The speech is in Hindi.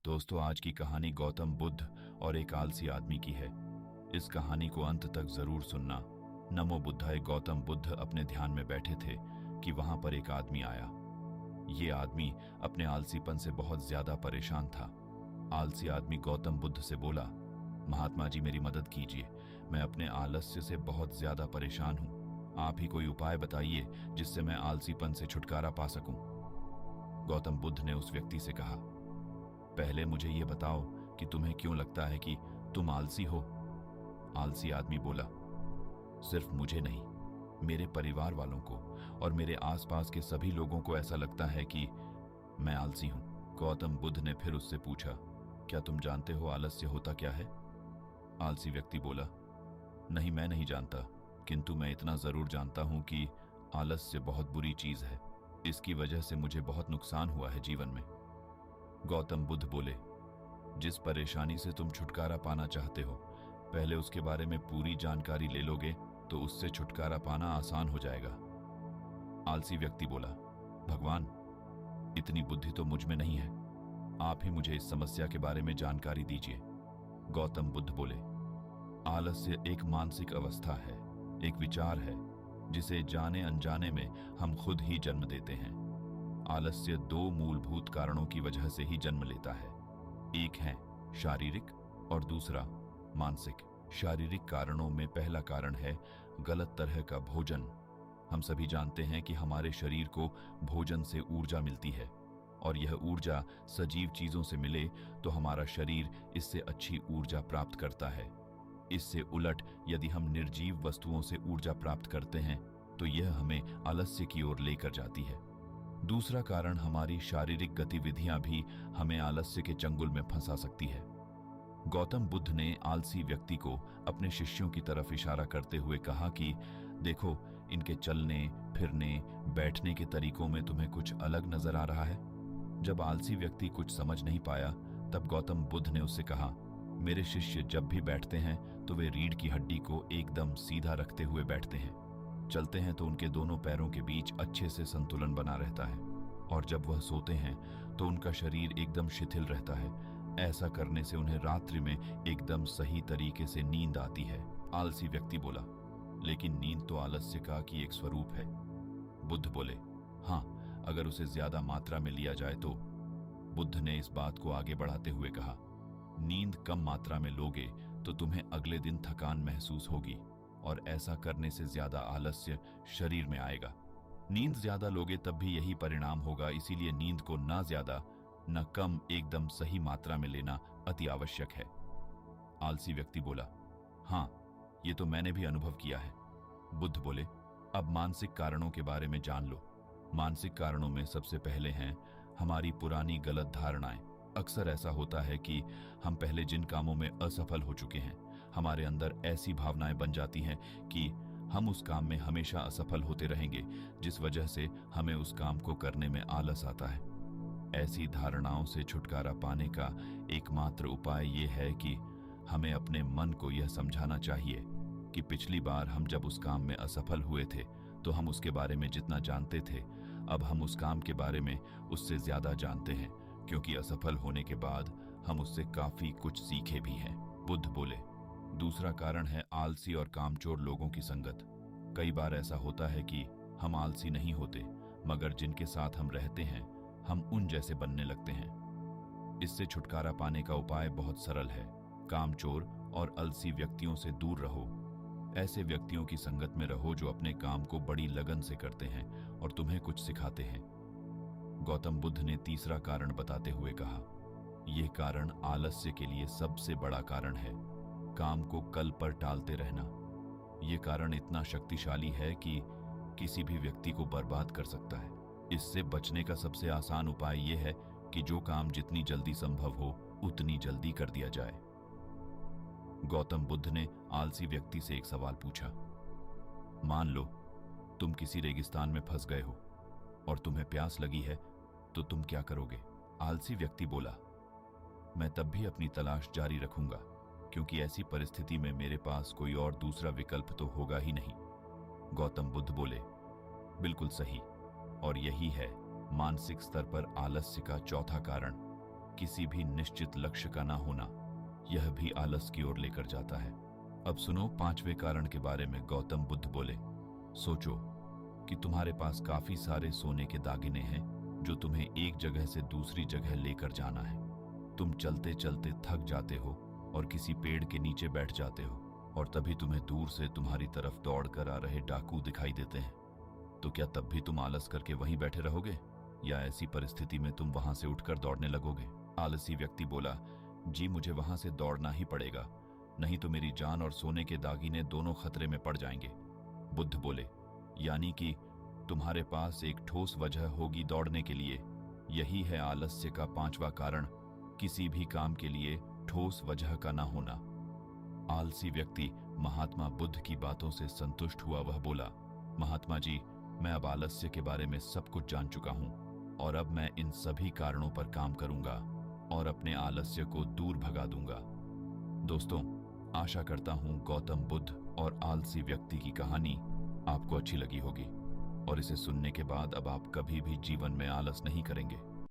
दोस्तों, आज की कहानी गौतम बुद्ध और एक आलसी आदमी की है। इस कहानी को अंत तक जरूर सुनना। नमो बुद्धाय। गौतम बुद्ध अपने ध्यान में बैठे थे कि वहां पर एक आदमी आया। ये आदमी अपने आलसीपन से बहुत ज्यादा परेशान था। आलसी आदमी गौतम बुद्ध से बोला, महात्मा जी, मेरी मदद कीजिए। मैं अपने आलस्य से बहुत ज्यादा परेशान हूं। आप ही कोई उपाय बताइए जिससे मैं आलसीपन से छुटकारा पा सकूं। गौतम बुद्ध ने उस व्यक्ति से कहा, पहले मुझे यह बताओ कि तुम्हें क्यों लगता है कि तुम आलसी हो। आलसी आदमी बोला, सिर्फ मुझे नहीं, मेरे परिवार वालों को और मेरे आसपास के सभी लोगों को ऐसा लगता है कि मैं आलसी हूं। गौतम बुद्ध ने फिर उससे पूछा, क्या तुम जानते हो आलस्य होता क्या है? आलसी व्यक्ति बोला, नहीं, मैं नहीं जानता, किंतु मैं इतना जरूर जानता हूं कि आलस्य बहुत बुरी चीज है। इसकी वजह से मुझे बहुत नुकसान हुआ है जीवन में। गौतम बुद्ध बोले, जिस परेशानी से तुम छुटकारा पाना चाहते हो, पहले उसके बारे में पूरी जानकारी ले लोगे तो उससे छुटकारा पाना आसान हो जाएगा। आलसी व्यक्ति बोला, भगवान, इतनी बुद्धि तो मुझ में नहीं है। आप ही मुझे इस समस्या के बारे में जानकारी दीजिए। गौतम बुद्ध बोले, आलस्य एक मानसिक अवस्था है, एक विचार है जिसे जाने अनजाने में हम खुद ही जन्म देते हैं। आलस्य दो मूलभूत कारणों की वजह से ही जन्म लेता है। एक है शारीरिक और दूसरा मानसिक। शारीरिक कारणों में पहला कारण है गलत तरह का भोजन। हम सभी जानते हैं कि हमारे शरीर को भोजन से ऊर्जा मिलती है और यह ऊर्जा सजीव चीजों से मिले तो हमारा शरीर इससे अच्छी ऊर्जा प्राप्त करता है। इससे उलट यदि हम निर्जीव वस्तुओं से ऊर्जा प्राप्त करते हैं तो यह हमें आलस्य की ओर लेकर जाती है। दूसरा कारण, हमारी शारीरिक गतिविधियां भी हमें आलस्य के चंगुल में फंसा सकती है। गौतम बुद्ध ने आलसी व्यक्ति को अपने शिष्यों की तरफ इशारा करते हुए कहा कि देखो, इनके चलने फिरने बैठने के तरीकों में तुम्हें कुछ अलग नजर आ रहा है। जब आलसी व्यक्ति कुछ समझ नहीं पाया तब गौतम बुद्ध ने उससे कहा, मेरे शिष्य जब भी बैठते हैं तो वे रीढ़ की हड्डी को एकदम सीधा रखते हुए बैठते हैं। चलते हैं तो उनके दोनों पैरों के बीच अच्छे से संतुलन बना रहता है और जब वह सोते हैं तो उनका शरीर एकदम शिथिल रहता है। ऐसा करने से उन्हें रात्रि में एकदम सही तरीके से नींद आती है। आलसी व्यक्ति बोला, लेकिन नींद तो आलस्य का की एक स्वरूप है। बुद्ध बोले, हाँ, अगर उसे ज्यादा मात्रा में लिया जाए तो। बुद्ध ने इस बात को आगे बढ़ाते हुए कहा, नींद कम मात्रा में लोगे तो तुम्हें अगले दिन थकान महसूस होगी और ऐसा करने से ज्यादा आलस्य शरीर में आएगा। नींद ज्यादा लोगे तब भी यही परिणाम होगा, इसीलिए नींद को ना ज्यादा न कम, एकदम सही मात्रा में लेना अति आवश्यक है। आलसी व्यक्ति बोला, हाँ, ये तो मैंने भी अनुभव किया है। बुद्ध बोले, अब मानसिक कारणों के बारे में जान लो। मानसिक कारणों में सबसे पहले हैं हमारी पुरानी गलत धारणाएं। अक्सर ऐसा होता है कि हम पहले जिन कामों में असफल हो चुके हैं, हमारे अंदर ऐसी भावनाएं बन जाती हैं कि हम उस काम में हमेशा असफल होते रहेंगे, जिस वजह से हमें उस काम को करने में आलस आता है। ऐसी धारणाओं से छुटकारा पाने का एकमात्र उपाय यह है कि हमें अपने मन को यह समझाना चाहिए कि पिछली बार हम जब उस काम में असफल हुए थे तो हम उसके बारे में जितना जानते थे, अब हम उस काम के बारे में उससे ज्यादा जानते हैं, क्योंकि असफल होने के बाद हम उससे काफी कुछ सीखे भी हैं। बुद्ध बोले, दूसरा कारण है आलसी और कामचोर लोगों की संगत। कई बार ऐसा होता है कि हम आलसी नहीं होते, मगर जिनके साथ हम रहते हैं हम उन जैसे बनने लगते हैं। इससे छुटकारा पाने का उपाय बहुत सरल है। कामचोर और आलसी व्यक्तियों से दूर रहो। ऐसे व्यक्तियों की संगत में रहो जो अपने काम को बड़ी लगन से करते हैं और तुम्हें कुछ सिखाते हैं। गौतम बुद्ध ने तीसरा कारण बताते हुए कहा, यह कारण आलस्य के लिए सबसे बड़ा कारण है, काम को कल पर टालते रहना। यह कारण इतना शक्तिशाली है कि किसी भी व्यक्ति को बर्बाद कर सकता है। इससे बचने का सबसे आसान उपाय यह है कि जो काम जितनी जल्दी संभव हो उतनी जल्दी कर दिया जाए। गौतम बुद्ध ने आलसी व्यक्ति से एक सवाल पूछा, मान लो तुम किसी रेगिस्तान में फंस गए हो और तुम्हें प्यास लगी है, तो तुम क्या करोगे? आलसी व्यक्ति बोला, मैं तब भी अपनी तलाश जारी रखूंगा, क्योंकि ऐसी परिस्थिति में मेरे पास कोई और दूसरा विकल्प तो होगा ही नहीं। गौतम बुद्ध बोले, बिल्कुल सही, और यही है मानसिक स्तर पर आलस्य का चौथा कारण। किसी भी निश्चित लक्ष्य का ना होना, यह भी आलस की ओर लेकर जाता है। अब सुनो 5वें कारण के बारे में। गौतम बुद्ध बोले, सोचो कि तुम्हारे पास काफी सारे सोने के दागिने हैं जो तुम्हें एक जगह से दूसरी जगह लेकर जाना है। तुम चलते चलते थक जाते हो और किसी पेड़ के नीचे बैठ जाते हो, और तभी तुम्हें दूर से तुम्हारी तरफ दौड़ कर आ रहे डाकू दिखाई देते हैं। तो क्या तब भी तुम आलस करके वहीं बैठे रहोगे, या ऐसी परिस्थिति में तुम वहां से उठकर दौड़ने लगोगे? आलसी व्यक्ति बोला, जी मुझे वहां से दौड़ना ही पड़ेगा, नहीं तो मेरी जान और सोने के दागिने दोनों खतरे में पड़ जाएंगे। बुद्ध बोले, यानी कि तुम्हारे पास एक ठोस वजह होगी दौड़ने के लिए। यही है आलस्य का 5वां कारण, किसी भी काम के लिए ठोस वजह का ना होना। आलसी व्यक्ति महात्मा बुद्ध की बातों से संतुष्ट हुआ। वह बोला, महात्मा जी, मैं अब आलस्य के बारे में सब कुछ जान चुका हूं, और अब मैं इन सभी कारणों पर काम करूंगा और अपने आलस्य को दूर भगा दूंगा। दोस्तों, आशा करता हूं गौतम बुद्ध और आलसी व्यक्ति की कहानी आपको अच्छी लगी होगी, और इसे सुनने के बाद अब आप कभी भी जीवन में आलस नहीं करेंगे।